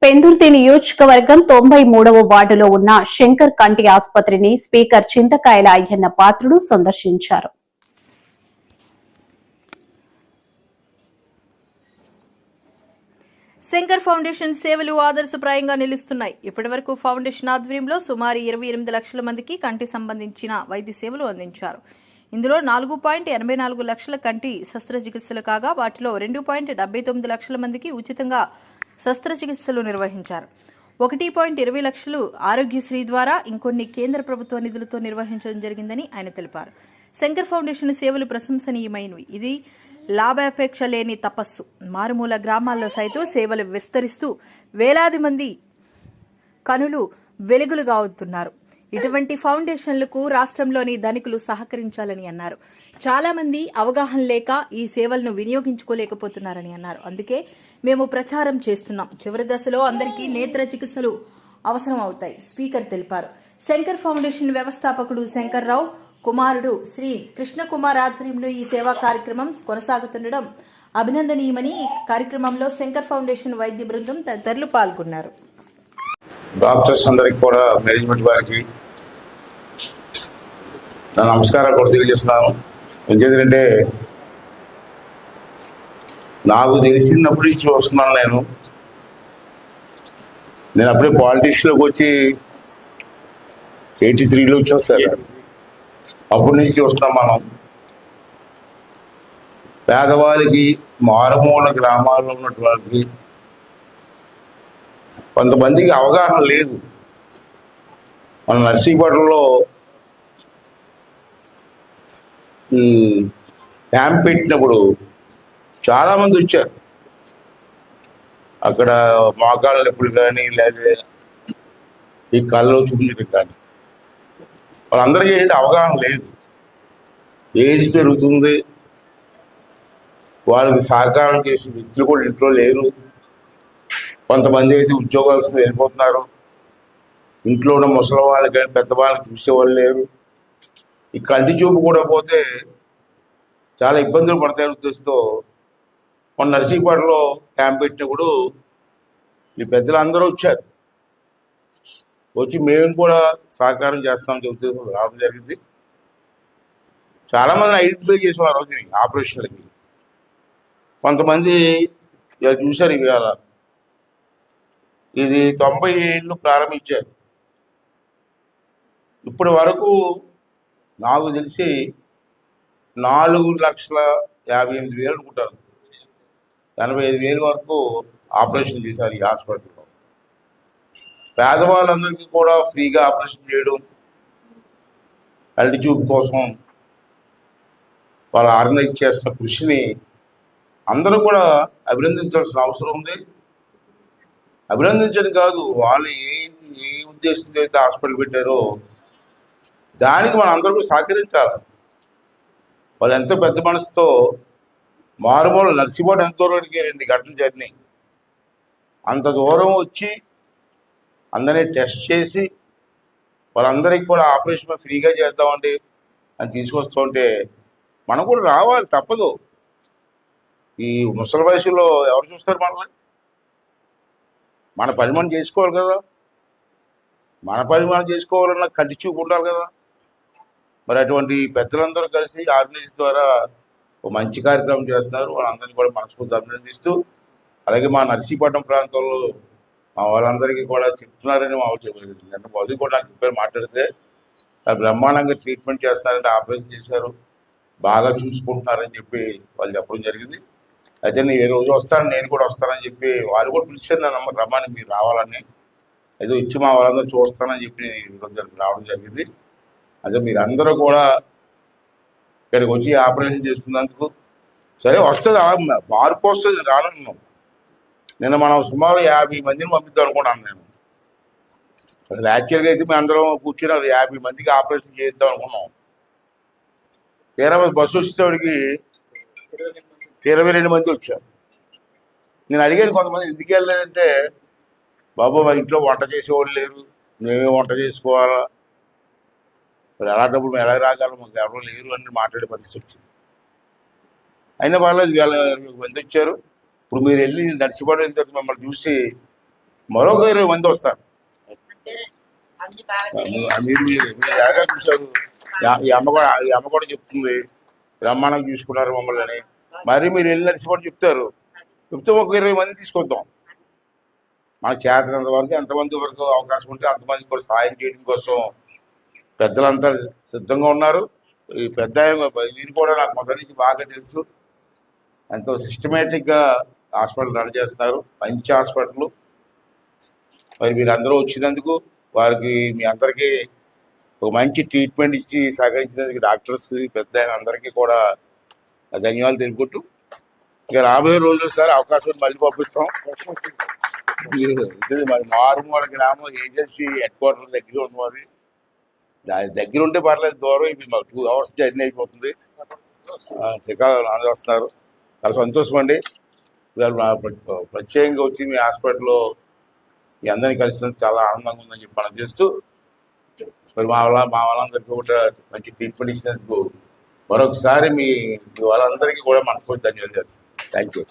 పెందుర్తి నియోజకవర్గం 93వ వార్డులో ఉన్న శంకర్ కంటి ఆసుపత్రిని స్పీకర్ చింతకాయల అయ్యన్న పాత్రుడు సందర్శించారు. శంకర్ ఫౌండేషన్ సేవలు ఆదర్శప్రాయంగా నిలుస్తున్నాయి. ఇప్పటివరకు ఫౌండేషన్ ఆధ్వర్యంలో సుమారు 28 లక్షల మందికి కంటి సంబంధించిన వైద్య సేవలు అందించారు. ఇందులో 4.84 లక్షల కంటి శస్త్రచికిత్సలు కాగా వాటిలో 2.79 లక్షల మందికి ఉచితంగా శస్త్రచికిత్సలు నిర్వహించారు. 1.20 లక్షలు ఆరోగ్యశ్రీ ద్వారా ఇంకొన్ని కేంద్ర ప్రభుత్వ నిధులతో నిర్వహించడం జరిగిందని ఆయన తెలిపారు. శంకర్ ఫౌండేషన్ సేవలు ప్రశంసనీయమైనవి. ఇది లాభాపేక్ష లేని తపస్సు. మారుమూల గ్రామాల్లో సైతం సేవలు విస్తరిస్తూ వేలాది మంది కనులు వెలుగులుగా అవుతున్నారు. ఇటువంటి ఫౌండేషన్లకు రాష్ట్రంలోని ధనికులు సహకరించాలని అన్నారు. చాలా మంది అవగాహన లేక ఈ సేవలను వినియోగించుకోలేకపోతున్నారని అన్నారు. అందుకే మేము ప్రచారం చేస్తున్నాం. చివరి దశలో అందరికీ నేత్ర చికిత్సలు అవసరం అవుతాయి స్పీకర్ తెలిపారు. శంకర్ ఫౌండేషన్ వ్యవస్థాపకుడు శంకర్రావు కుమారుడు శ్రీ కృష్ణకుమార్ ఆధ్వర్యంలో ఈ సేవా కార్యక్రమం కొనసాగుతుండడం అభినందనీయమని ఈ కార్యక్రమంలో శంకర్ ఫౌండేషన్ వైద్య బృందం తదితరులు పాల్గొన్నారు. డాక్టర్స్ అందరికి కూడా మేనేజ్మెంట్ వారికి నా నమస్కారాలు కూడా తెలియజేస్తున్నాను. ఎందుకంటే నాకు తెలిసినప్పటి నుంచి వస్తున్నాను. నేను అప్పుడే పాలిటిక్స్లోకి వచ్చి 83లో వచ్చాను సార్. అప్పటి నుంచి వస్తాం. మనం పేదవాళ్ళకి మారుమూల గ్రామాల్లో ఉన్నటువంటి కొంతమందికి అవగాహన లేదు. మన నర్సీపట్నంలో ఈ క్యాంప్ పెట్టినప్పుడు చాలామంది వచ్చారు. అక్కడ మోకాళ్ళ నొప్పులు కానీ లేదా ఈ కళ్ళు చూపించడం కానీ వాళ్ళందరికీ ఏంటంటే అవగాహన లేదు. ఏజ్ పెరుగుతుంది, వాళ్ళకి సహకారం చేసే వ్యక్తులు కూడా ఇంట్లో లేరు. కొంతమంది అయితే ఉద్యోగాలు వెళ్ళిపోతున్నారు. ఇంట్లో ఉన్న ముసలి వాళ్ళు కానీ పెద్దవాళ్ళని చూసేవాళ్ళు లేరు. ఈ కంటి చూపు కూడా పోతే చాలా ఇబ్బందులు పడతాయి ఉద్దేశంతో మన నర్సీపట్నంలో క్యాంప్ పెట్టినప్పుడు ఈ పెద్దలందరూ వచ్చారు. వచ్చి మేము కూడా సహకారం చేస్తామని చెబుతూ రావడం జరిగింది. చాలామంది ఐడెంటిఫై చేసాం ఆ రోజుని ఆపరేషన్లకి. కొంతమంది ఇలా చూశారు. ఇవాళ ఇది 90 ఏళ్ళు ప్రారంభించారు. ఇప్పటి వరకు నాకు తెలిసి 4,58,000 అనుకుంటాను. 85,000 వరకు ఆపరేషన్ చేశారు ఈ హాస్పిటల్లో. పేదవాళ్ళందరికీ కూడా ఫ్రీగా ఆపరేషన్ చేయడం, కంటి చూపు కోసం వాళ్ళు ఆర్గనైజ్ చేస్తున్న కృషిని అందరూ కూడా అభినందించాల్సిన అవసరం ఉంది. అభినందించడం కాదు, వాళ్ళు ఏ ఉద్దేశంతో అయితే హాస్పిటల్ పెట్టారో దానికి మనం అందరూ సహకరించాలి. వాళ్ళు ఎంతో పెద్ద మనసుతో మారుమూల నర్సీపట్నం ఎంతో రోడ్డుకి 2 గంటల జర్నీ, అంత దూరం వచ్చి అందరినీ టెస్ట్ చేసి వాళ్ళందరికీ కూడా ఆపరేషన్ ఫ్రీగా చేద్దామండి అని తీసుకొస్తూ ఉంటే మనం కూడా రావాలి, తప్పదు. ఈ ముసలి వయసులో ఎవరు చూస్తారు మనల్ని? మన పని మనం చేసుకోవాలి కదా. మన పని మనం చేసుకోవాలన్నా కంటి చూపు ఉండాలి కదా. మరి అటువంటి పెద్దలందరూ కలిసి ఆర్గనైజేషన్ ద్వారా ఒక మంచి కార్యక్రమం చేస్తున్నారు. వాళ్ళందరినీ కూడా మనస్ఫూర్తిగా అభినందిస్తూ, అలాగే మా నర్సీపట్నం ప్రాంతంలో మా వాళ్ళందరికీ కూడా చెప్తున్నారని మా నిన్న అది కూడా నాకు చెప్పారు. మాట్లాడితే బ్రహ్మాండంగా ట్రీట్మెంట్ చేస్తున్నారంటే, ఆపరేషన్ చేశారు, బాగా చూసుకుంటున్నారని చెప్పి వాళ్ళు చెప్పడం జరిగింది. అయితే నేను ఏ రోజు వస్తాను, నేను కూడా వస్తానని చెప్పి వాళ్ళు కూడా పిలిచారు నన్ను, రమ్మని మీరు రావాలని. ఏదో ఇచ్చి మా వాళ్ళందరూ చూస్తానని చెప్పి రావడం జరిగింది. అదే మీరు అందరూ కూడా ఇక్కడికి వచ్చి ఆపరేషన్ చేసుకున్నందుకు సరే వస్తుంది, మార్పు వస్తుంది, రాను. నిన్న మనం సుమారు 50 మందిని పంపిద్దాం అనుకున్నాను నేను. అసలు యాక్చువల్గా అయితే మేము అందరం కూర్చుని 50 మందికి ఆపరేషన్ చేద్దాం అనుకున్నాం. తీరా బస్సు వచ్చేవాడికి 22 మంది వచ్చారు. నేను అడిగాను కొంతమంది ఎందుకు వెళ్ళలేదంటే, బాబు మా ఇంట్లో వంట చేసేవాళ్ళు లేరు, మేమే వంట చేసుకోవాలా, మరి అలాంటప్పుడు మేము ఎలా రాగలం, మాకు ఎవరు లేరు అని మాట్లాడే పరిస్థితి వచ్చింది. అయినా పర్లేదు, 20 మంది వచ్చారు. ఇప్పుడు మీరు వెళ్ళి నర్సీపట్నం వెళ్తే మిమ్మల్ని చూసి మరొక 20 మంది వస్తారు. మీరు ఎలాగా చూశారు? ఈ అమ్మ కూడా చెప్తుంది బ్రహ్మాండంగా చూసుకున్నారు మమ్మల్ని అని. మరి మీరు వెళ్ళి నడిచిపోవడం చెప్తే ఒక 20 మంది తీసుకొద్దాం. మనకు చేతనంత వరకు ఎంతమంది వరకు అవకాశం ఉంటే అంతమంది కూడా సాయం చేయడం కోసం పెద్దలంతా సిద్ధంగా ఉన్నారు. ఈ పెద్ద వీరు కూడా నాకు మొదటి నుంచి బాగా తెలుసు. ఎంతో సిస్టమేటిక్గా హాస్పిటల్ రన్ చేస్తున్నారు, మంచి హాస్పిటల్. మరి మీరు అందరూ వచ్చినందుకు వారికి మీ అందరికీ ఒక మంచి ట్రీట్మెంట్ ఇచ్చి సహకరించినందుకు డాక్టర్స్ పెద్ద అందరికీ కూడా ధన్యవాదాలు తెలుపుకుంటూ ఇక రాబోయే రోజులు సార్ అవకాశం మళ్ళీ పంపిస్తాం. మరి మారుమూల గ్రామం ఏజెన్సీ హెడ్ క్వార్టర్ దగ్గర ఉన్నవారి దాని దగ్గర ఉంటే పర్లేదు, దూరం ఇది మాకు 2 hours జర్నీ అయిపోతుంది. శ్రీకాకుళం అందరూ వస్తున్నారు, చాలా సంతోషం అండి. ప్రత్యేకంగా వచ్చి మీ హాస్పిటల్లో మీ అందరినీ కలిసినందుకు చాలా ఆనందంగా ఉందని చెప్పి మనం చేస్తూ మరి మా వాళ్ళందరికీ కూడా మంచి ట్రీట్మెంట్ ఇచ్చినందుకు మరొకసారి మీ వాళ్ళందరికీ కూడా మనస్ఫూర్తి ధన్యవాదాలు. Thank you.